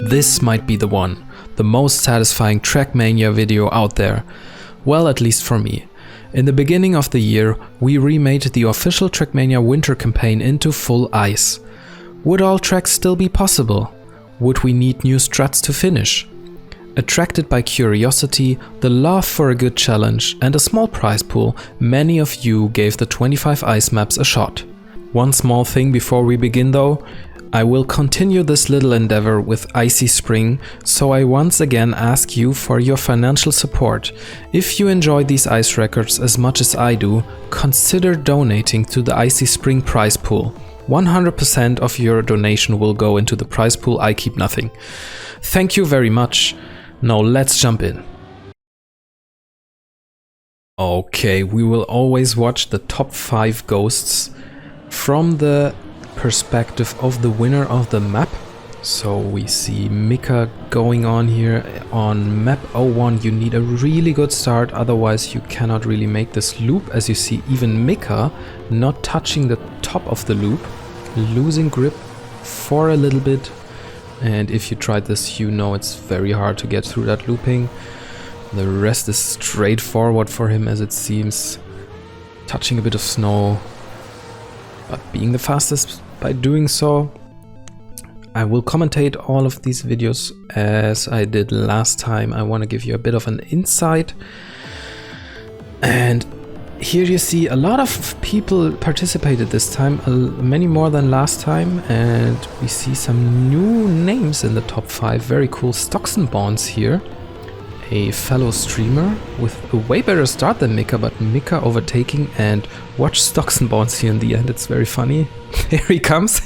This might be the one, the most satisfying Trackmania video out there. Well, at least for me. In the beginning of the year, we remade the official Trackmania winter campaign into full ice. Would all tracks still be possible? Would we need new strats to finish? Attracted by curiosity, the love for a good challenge and a small prize pool, many of you gave the 25 ice maps a shot. One small thing before we begin though, I will continue this little endeavor with Icy Spring, so I once again ask you for your financial support. If you enjoy these ice records as much as I do, consider donating to the Icy Spring prize pool. 100% of your donation will go into the prize pool, I keep nothing. Thank you very much. Now let's jump in. Okay, we will always watch the top 5 ghosts from the perspective of the winner of the map. So we see Mika going on here on map 01. You need a really good start, otherwise you cannot really make this loop. As you see, even Mika not touching the top of the loop, losing grip for a little bit. And if you tried this, you know it's very hard to get through that looping. The rest is straightforward for him, as it seems. Touching a bit of snow, but being the fastest by doing so. I will commentate all of these videos as I did last time. I want to give you a bit of an insight. And here you see a lot of people participated this time, many more than last time, and we see some new names in the top 5. Very cool. Stoxenborns here, a fellow streamer with a way better start than Mika, but Mika overtaking, and watch Stoxenborns here in the end. It's very funny. Here he comes.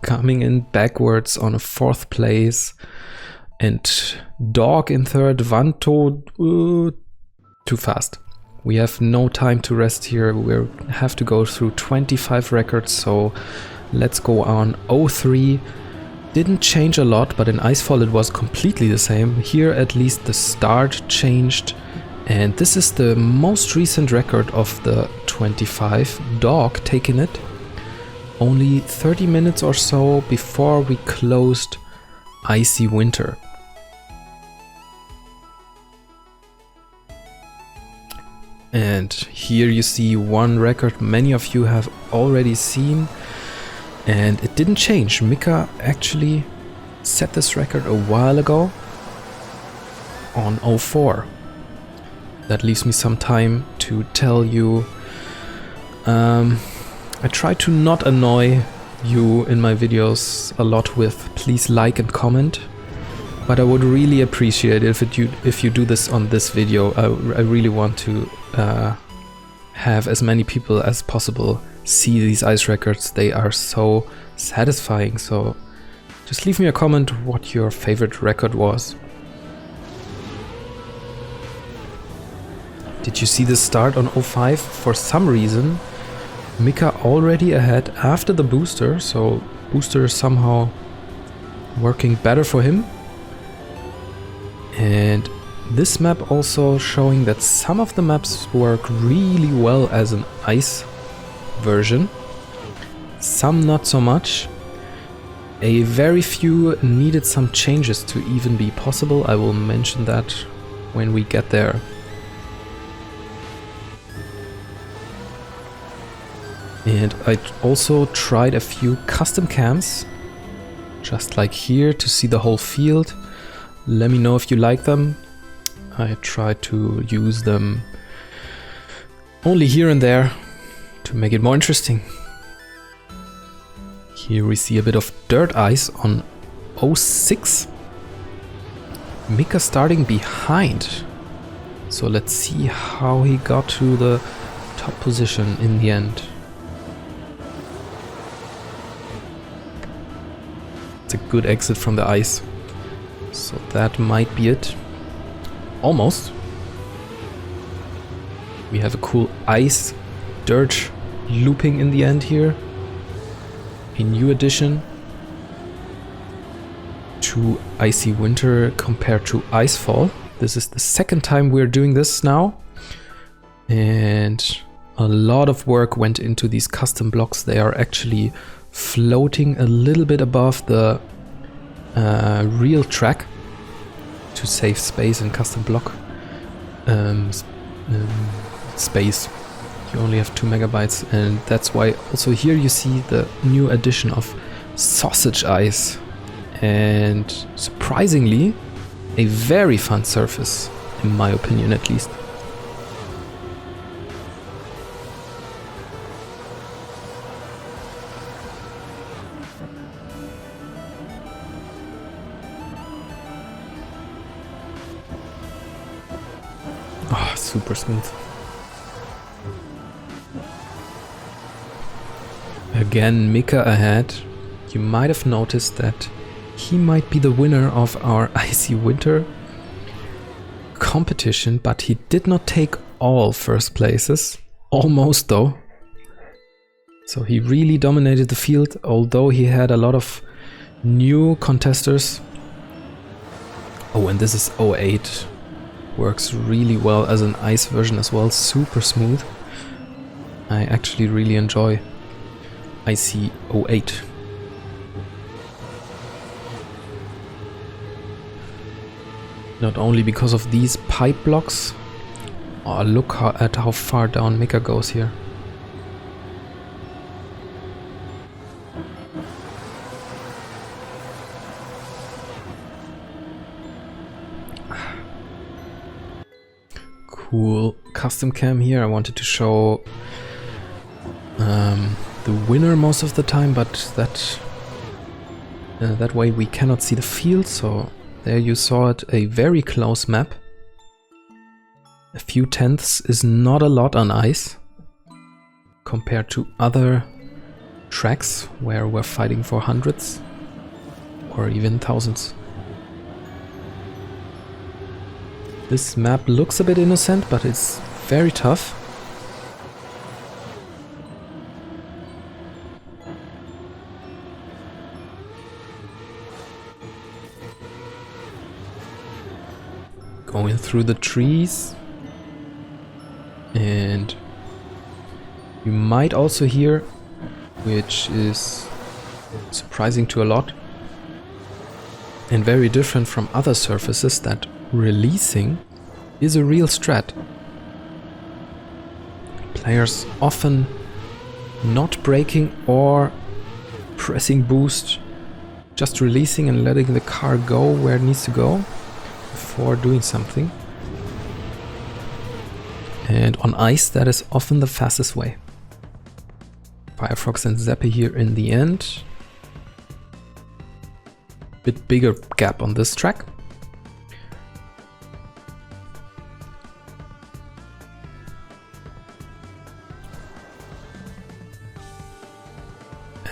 Coming in backwards on a 4th place, and Dog in 3rd, Vanto too fast. We have no time to rest here. We have to go through 25 records, so let's go on. 03 didn't change a lot, but in Icefall it was completely the same. Here at least the start changed, and this is the most recent record of the 25. Dog taking it. Only 30 minutes or so before we closed Icy Winter. And here you see one record many of you have already seen, and it didn't change. Mika actually set this record a while ago on 04. That leaves me some time to tell you. I try to not annoy you in my videos a lot with please like and comment. But I would really appreciate it if you do this on this video. I really want to have as many people as possible see these ice records. They are so satisfying. So just leave me a comment what your favorite record was. Did you see the start on 05? For some reason, Mika already ahead after the booster. So booster is somehow working better for him. And this map also showing that some of the maps work really well as an ice version, some not so much. A very few needed some changes to even be possible. I will mention that when we get there. And I also tried a few custom cams, just like here, to see the whole field. Let me know if you like them. I try to use them only here and there to make it more interesting. Here we see a bit of dirt ice on 06. Mika starting behind. So let's see how he got to the top position in the end. It's a good exit from the ice. So that might be it. Almost. We have a cool ice dirt looping in the end here. A new addition to Icy Winter compared to Icefall. This is the second time we're doing this now. And a lot of work went into these custom blocks. They are actually floating a little bit above the real track to save space and custom block space. You only have 2 megabytes, and that's why also here you see the new addition of sausage eyes, and surprisingly a very fun surface, in my opinion at least. Oh, super smooth. Again, Mika ahead. You might have noticed that he might be the winner of our Icy Winter competition, but he did not take all first places. Almost though. So he really dominated the field, although he had a lot of new contesters. Oh, and this is 08. Works really well as an ice version as well. Super smooth. I actually really enjoy Icy 08. Not only because of these pipe blocks. Oh, look at how far down Mika goes here. Cool custom cam here. I wanted to show the winner most of the time, but that way we cannot see the field. So there you saw it, a very close map. A few tenths is not a lot on ice compared to other tracks where we're fighting for hundreds or even thousands. This map looks a bit innocent, but it's very tough. Going through the trees. And you might also hear, which is surprising to a lot and very different from other surfaces, that releasing is a real strat. Players often not braking or pressing boost, just releasing and letting the car go where it needs to go before doing something. And on ice, that is often the fastest way. Firefox and Zeppe here in the end. Bit bigger gap on this track.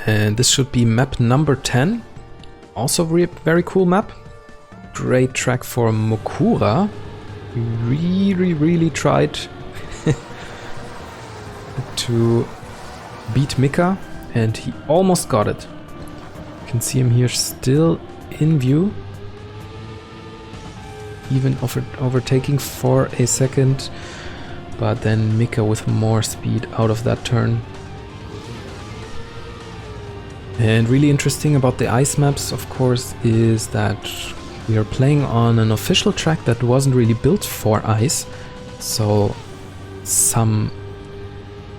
And this should be map number 10. Also very cool map. Great track for Mokura. He really tried to beat Mika, and he almost got it. You can see him here still in view. Even overtaking for a second, but then Mika with more speed out of that turn. And really interesting about the ice maps, of course, is that we are playing on an official track that wasn't really built for ice. So some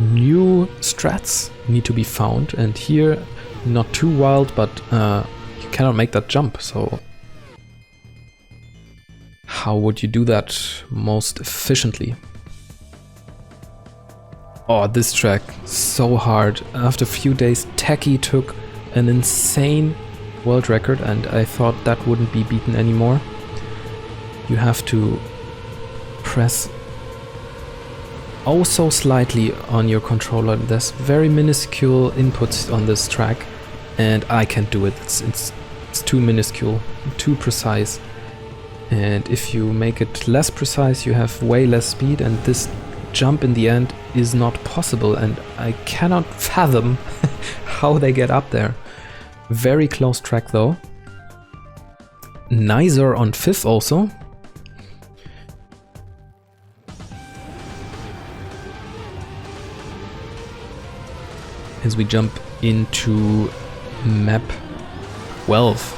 new strats need to be found, and here not too wild, but you cannot make that jump. So how would you do that most efficiently? Oh, this track, so hard. After a few days, Techie took an insane world record, and I thought that wouldn't be beaten anymore. You have to press oh so slightly on your controller. There's very minuscule inputs on this track, and I can't do it. It's too minuscule, too precise. And if you make it less precise, you have way less speed, and this jump in the end is not possible, and I cannot fathom how they get up there. Very close track though. Nicer on 5th also. As we jump into map 12.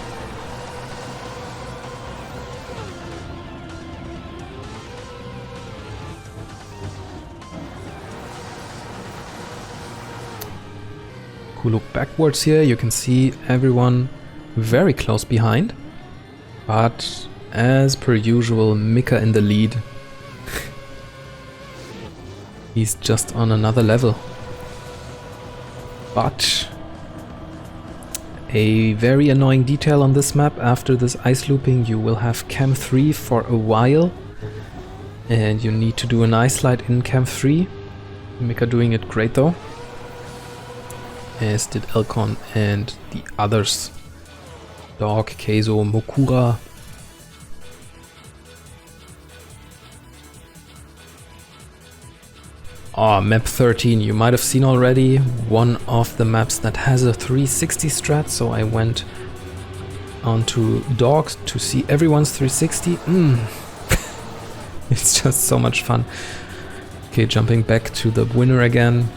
Cool look backwards here. You can see everyone very close behind. But as per usual, Mika in the lead. He's just on another level. But a very annoying detail on this map: after this ice looping you will have Cam 3 for a while. And you need to do an ice slide in Cam 3. Mika doing it great though. As did Elcon and the others. Dog, Keizo, Mokura. Oh, map 13, you might have seen already. One of the maps that has a 360 strat, so I went onto Dogs to see everyone's 360. It's just so much fun. Okay, jumping back to the winner again.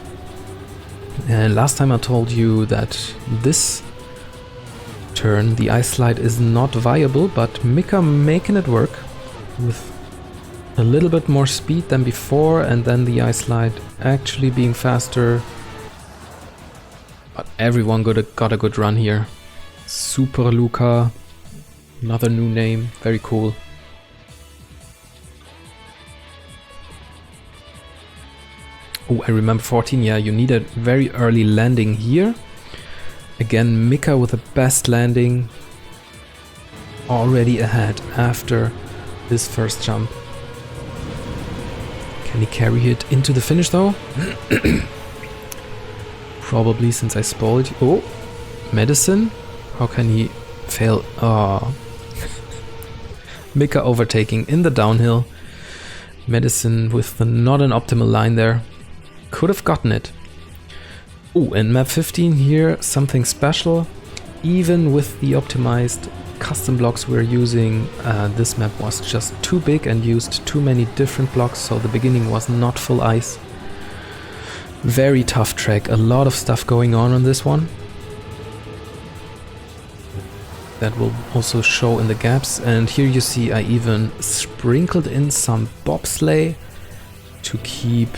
And last time I told you that this turn, the ice slide, is not viable, but Mika making it work with a little bit more speed than before, and then the ice slide actually being faster. But everyone got a good run here. Super Luca, another new name, very cool. Oh, I remember 14, yeah, you need a very early landing here. Again, Mika with the best landing, already ahead after this first jump. Can he carry it into the finish though? Probably, since I spoiled. Oh, Medicine. How can he fail? Oh. Mika overtaking in the downhill. Medicine with the not an optimal line there. Could have gotten it. Oh, and map 15 here, something special. Even with the optimized custom blocks we're using, this map was just too big and used too many different blocks, so the beginning was not full ice. Very tough track, a lot of stuff going on this one. That will also show in the gaps, and here you see I even sprinkled in some bobsleigh to keep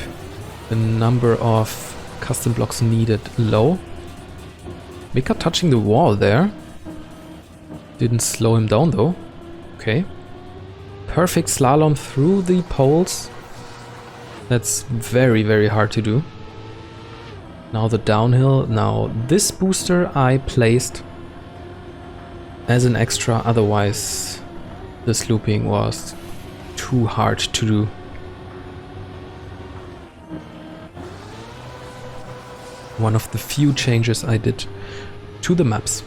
the number of custom blocks needed low. Mika touching the wall there. Didn't slow him down though. Okay. Perfect slalom through the poles. That's very, very hard to do. Now the downhill. Now this booster I placed as an extra, otherwise this looping was too hard to do. One of the few changes I did to the maps.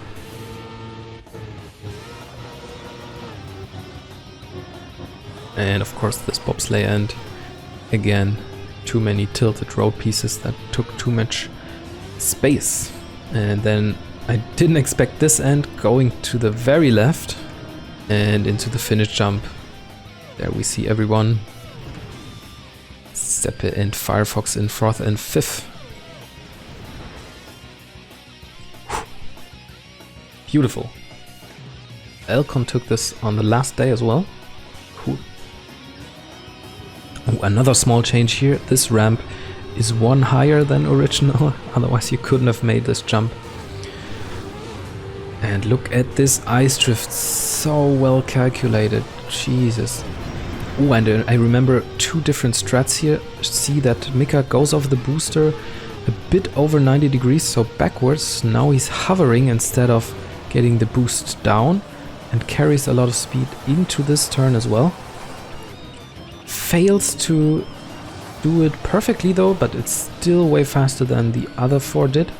And of course this bobsleigh end. Again, too many tilted road pieces that took too much space. And then I didn't expect this end, going to the very left and into the finish jump. There we see everyone. Seppe and Firefox in 4th and 5th. Beautiful. Elcon took this on the last day as well. Cool. Oh, another small change here. This ramp is one higher than original, otherwise you couldn't have made this jump. And look at this ice drift, so well calculated. Jesus. Oh, and I remember two different strats here. See that Mika goes off the booster a bit over 90 degrees, so backwards. Now he's hovering instead of getting the boost down, and carries a lot of speed into this turn as well. Fails to do it perfectly though, but it's still way faster than the other four did.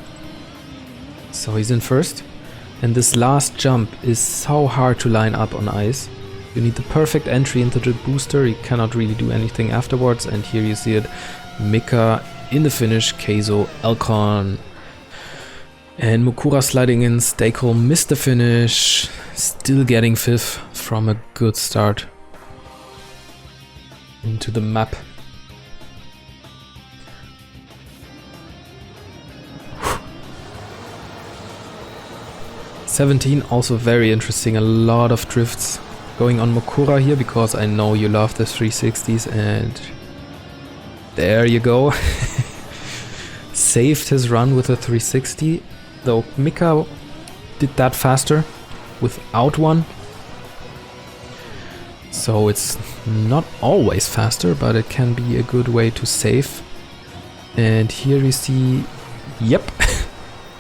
So he's in first. And this last jump is so hard to line up on ice. You need the perfect entry into the booster, you cannot really do anything afterwards. And here you see it, Mika in the finish, Keizo, Elcon. And Mokura sliding in, Staycol missed the finish, still getting 5th from a good start into the map. Whew. 17, also very interesting, a lot of drifts going on Mokura here, because I know you love the 360s, and there you go. saved his run with a 360, though Mika did that faster without one. So it's not always faster, but it can be a good way to save. And here you see, yep,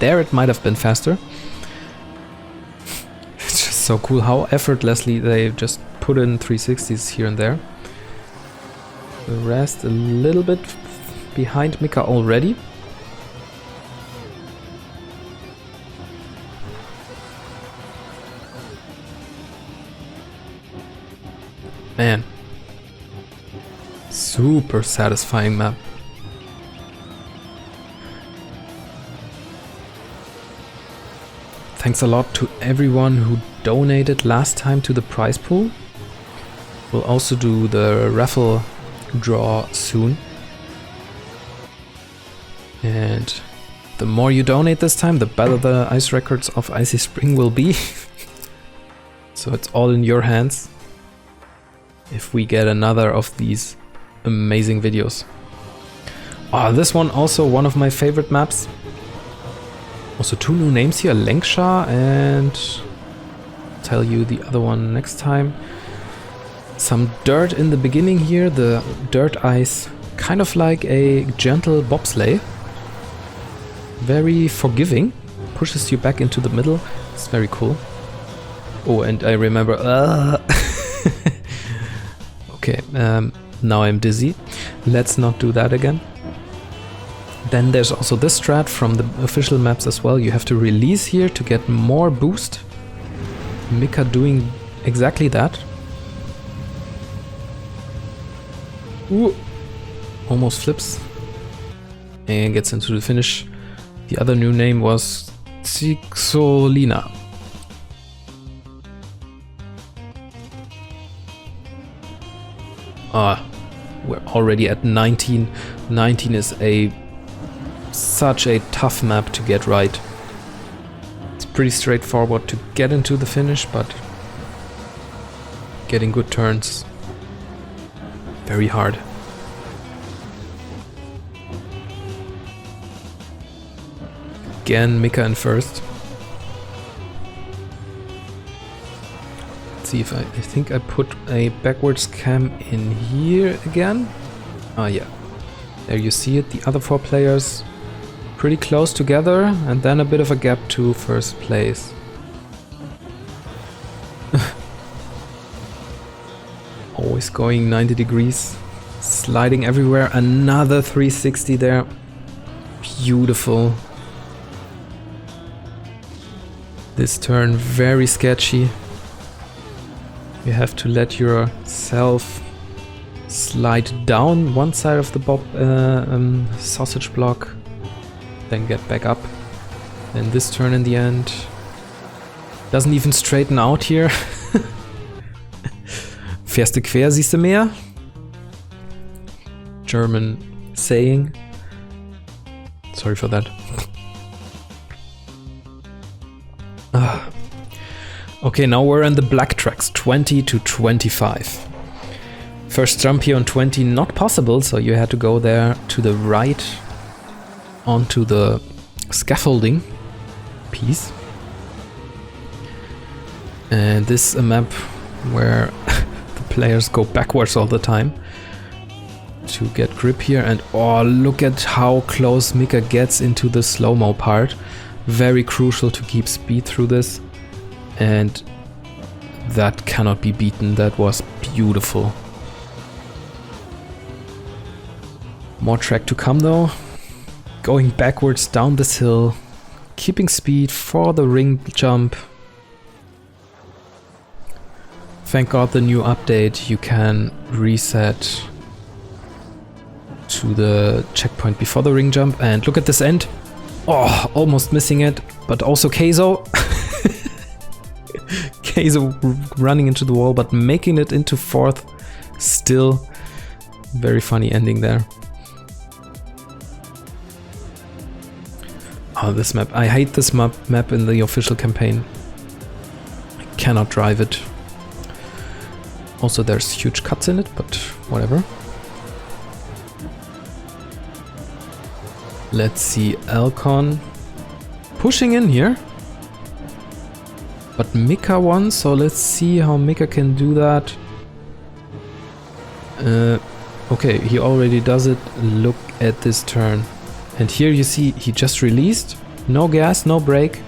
there it might have been faster. It's just so cool how effortlessly they just put in 360s here and there. The rest a little bit behind Mika already. Man, super satisfying map. Thanks a lot to everyone who donated last time to the prize pool. We'll also do the raffle draw soon. And the more you donate this time, the better the ice records of Icy Spring will be. So it's all in your hands if we get another of these amazing videos. This one also one of my favorite maps. Also 2 new names here, Lenksha, and I'll tell you the other one next time. Some dirt in the beginning here, the dirt ice, kind of like a gentle bobsleigh. Very forgiving, pushes you back into the middle. It's very cool. Oh, and I remember, okay, now I'm dizzy. Let's not do that again. Then there's also this strat from the official maps as well. You have to release here to get more boost. Mika doing exactly that. Ooh, almost flips and gets into the finish. The other new name was Xixolina. We're already at 19. 19 is such a tough map to get right. It's pretty straightforward to get into the finish, but getting good turns, very hard. Again, Mika in first. Let's see if I think I put a backwards cam in here again. Yeah. There you see it, the other 4 players pretty close together, and then a bit of a gap to first place. Always going 90 degrees, sliding everywhere. Another 360 there. Beautiful. This turn very sketchy. You have to let yourself slide down one side of the sausage block, then get back up. And this turn in the end doesn't even straighten out here. Fährst du quer, siehst du mehr? German saying. Sorry for that. Okay, now we're in the black tracks, 20 to 25. First jump here on 20, not possible, so you had to go there to the right onto the scaffolding piece. And this is a map where the players go backwards all the time to get grip here. And oh, look at how close Mika gets into the slow-mo part. Very crucial to keep speed through this. And that cannot be beaten. That was beautiful. More track to come though. Going backwards down this hill. Keeping speed for the ring jump. Thank God the new update, you can reset to the checkpoint before the ring jump. And look at this end. Oh, almost missing it. But also Keizo. Keizo running into the wall, but making it into 4th. Still very funny ending there. Oh, this map. I hate this map in the official campaign. I cannot drive it. Also, there's huge cuts in it, but whatever. Let's see, Alcon pushing in here. But Mika won, so let's see how Mika can do that. Okay, he already does it. Look at this turn. And here you see he just released. No gas, no brake.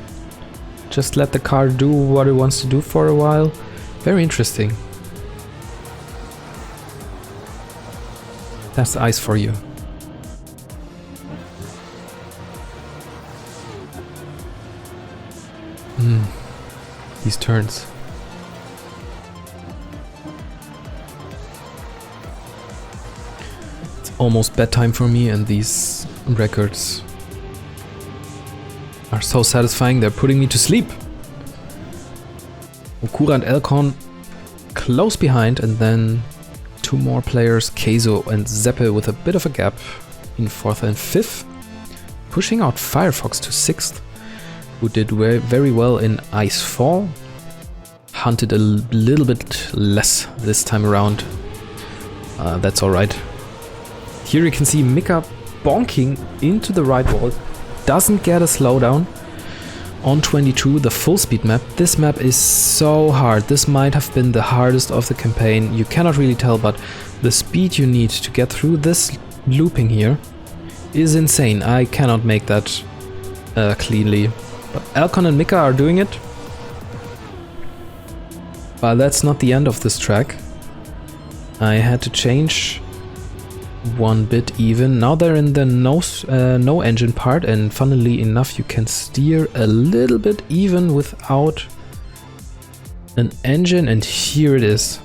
Just let the car do what it wants to do for a while. Very interesting. That's ice for you. These turns. It's almost bedtime for me, and these records are so satisfying, they're putting me to sleep. Okura and Elcon close behind, and then two more players, Keizo and Zeppe, with a bit of a gap in 4th and 5th. Pushing out Firefox to 6th, who did very well in Icefall. Hunted a little bit less this time around. That's alright. Here you can see Mika bonking into the right wall. Doesn't get a slowdown. On 22, the full speed map. This map is so hard. This might have been the hardest of the campaign. You cannot really tell, but the speed you need to get through this looping here is insane. I cannot make that cleanly. But Alcon and Mika are doing it. But that's not the end of this track. I had to change one bit even. Now they're in the no engine part, and funnily enough you can steer a little bit even without an engine, and here it is.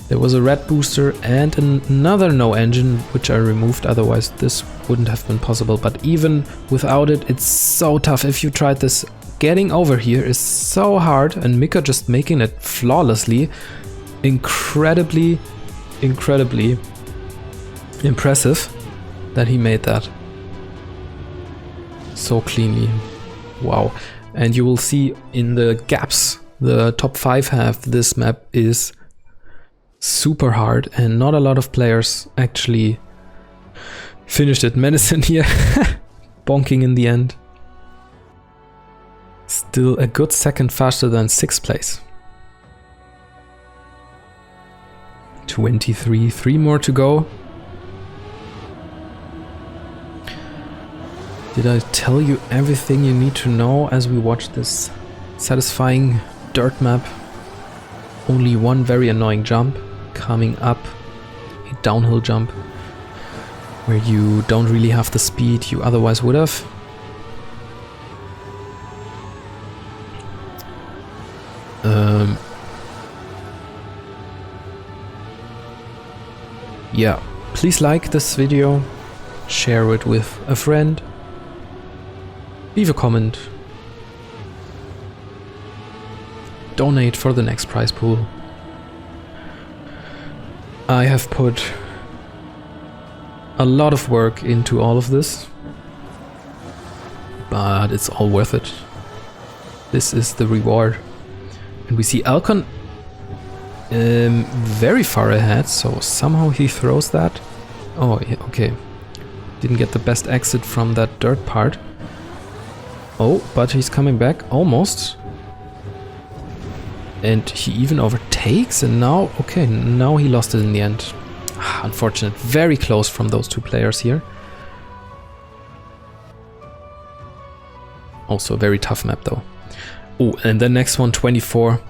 There was a red booster and another no engine which I removed, otherwise this wouldn't have been possible, but even without it, it's so tough. If you tried this, getting over here is so hard, and Mika just making it flawlessly. Incredibly impressive that he made that so cleanly. Wow. And you will see in the gaps the top 5 have, this map is super hard and not a lot of players actually finished it. Medicine here bonking in the end. Still a good second faster than 6th place. 23, 3 more to go. Did I tell you everything you need to know as we watch this satisfying dirt map? Only one very annoying jump coming up, a downhill jump, where you don't really have the speed you otherwise would have. Yeah, please like this video, share it with a friend, leave a comment, donate for the next prize pool. I have put a lot of work into all of this, but it's all worth it. This is the reward. And we see Alcon very far ahead, so somehow he throws that. Oh, yeah, okay. Didn't get the best exit from that dirt part. Oh, but he's coming back, almost. And he even overtakes, and now, okay, now he lost it in the end. Unfortunate, very close from those two players here. Also a very tough map though. Oh, and the next one, 24.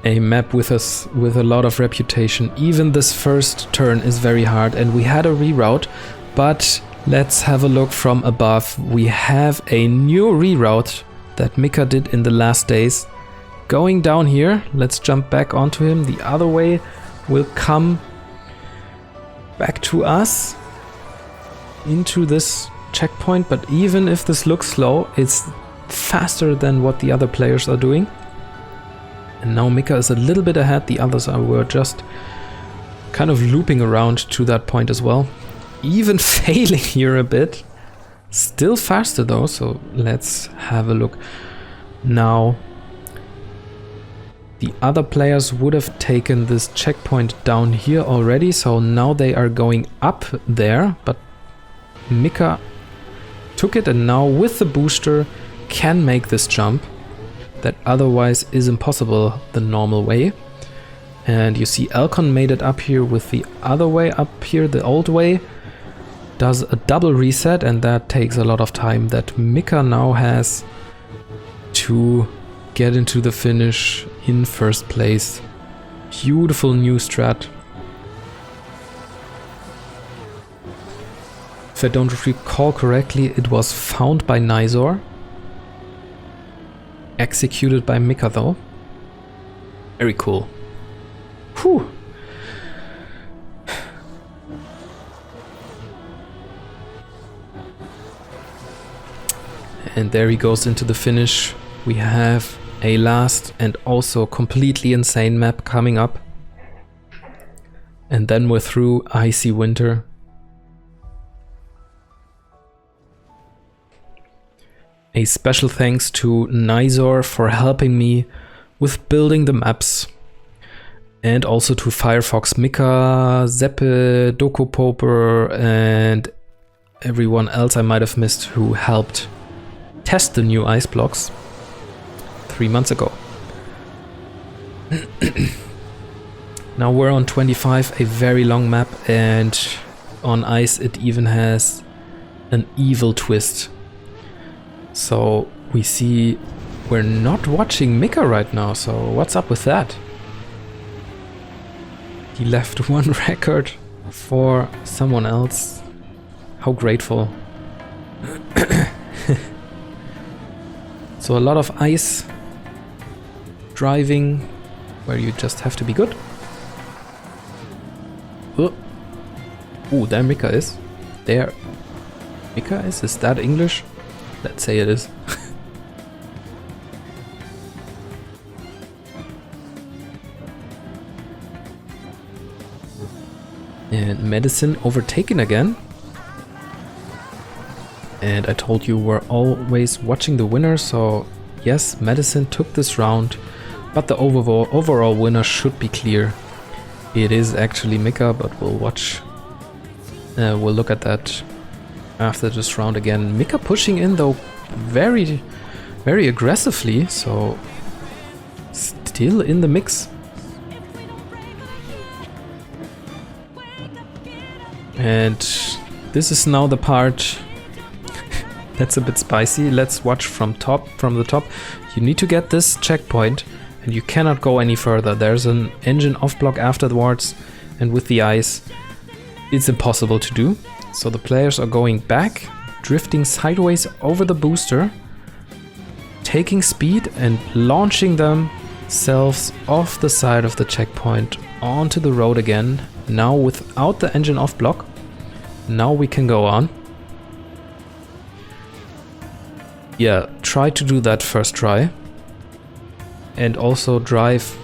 A map with a lot of reputation. Even this first turn is very hard, and we had a reroute, but let's have a look from above. We have a new reroute that Mika did in the last days. Going down here, let's jump back onto him. The other way will come back to us into this checkpoint, but even if this looks slow, it's faster than what the other players are doing. And now Mika is a little bit ahead, the others were just kind of looping around to that point as well. Even failing here a bit. Still faster though, so let's have a look. Now, The other players would have taken this checkpoint down here already, so now they are going up there, but Mika took it and now with the booster can make this jump that otherwise is impossible the normal way. And you see Alcon made it up here with the other way up here, the old way. Does a double reset and that takes a lot of time that Mika now has to get into the finish in first place. Beautiful new strat. If I don't recall correctly, it was found by Naezith. Executed by Mika though. Very cool. Whew. And there he goes into the finish. We have a last and also completely insane map coming up. And then we're through Icy Winter. A special thanks to Naezith for helping me with building the maps. And also to Firefox, Mika, Zeppe, Doku Poper and everyone else I might have missed who helped test the new ice blocks 3 months ago. Now we're on 25, a very long map, and on ice it even has an evil twist. So we see we're not watching Mika right now, so what's up with that? He left one record for someone else. How grateful. So a lot of ice driving where you just have to be good. Oh, ooh, there Mika is. There Mika is that English? Let's say it is. And Medicine overtaken again. And I told you we're always watching the winner, so yes, Medicine took this round, but the overall winner should be clear. It is actually Mika, but we'll watch. We'll look at that after this round again. Mika pushing in though very, very aggressively, so still in the mix. And this is now the part that's a bit spicy. Let's watch from the top. You need to get this checkpoint and you cannot go any further. There's an engine off block afterwards, and with the ice it's impossible to do. So the players are going back, drifting sideways over the booster, taking speed and launching themselves off the side of the checkpoint onto the road again. Now without the engine off block. Now we can go on. Yeah, try to do that first try. And also drive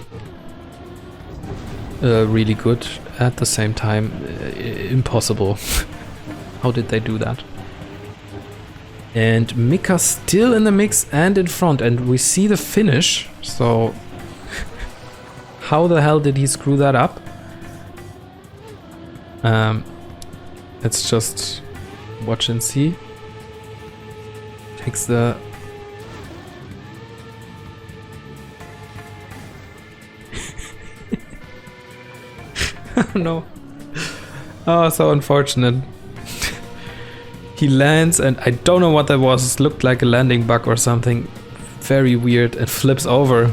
really good at the same time. Impossible. How did they do that? And Mika still in the mix and in front, and we see the finish. So how the hell did he screw that up? Let's just watch and see. Takes the oh no. Oh, so unfortunate. He lands and I don't know what that was. It looked like a landing bug or something. Very weird. It flips over.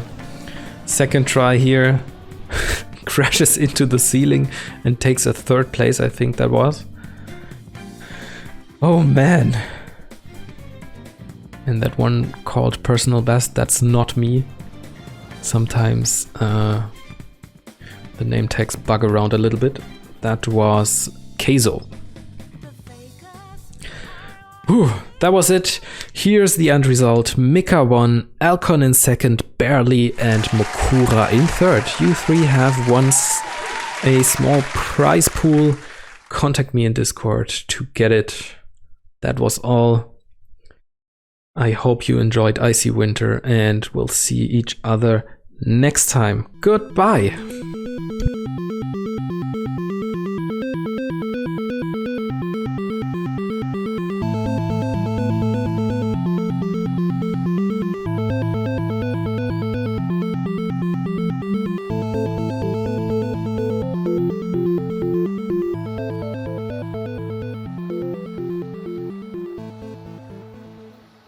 Second try here. Crashes into the ceiling and takes a third place, I think that was. Oh man. And that one called personal best, that's not me. Sometimes the name tags bug around a little bit. That was Keizo. Whew, that was it. Here's the end result. Mika won, Alcon in second, barely, and Mokura in third. You three have won a small prize pool. Contact me in Discord to get it. That was all. I hope you enjoyed Icy Winter, and we'll see each other next time. Goodbye.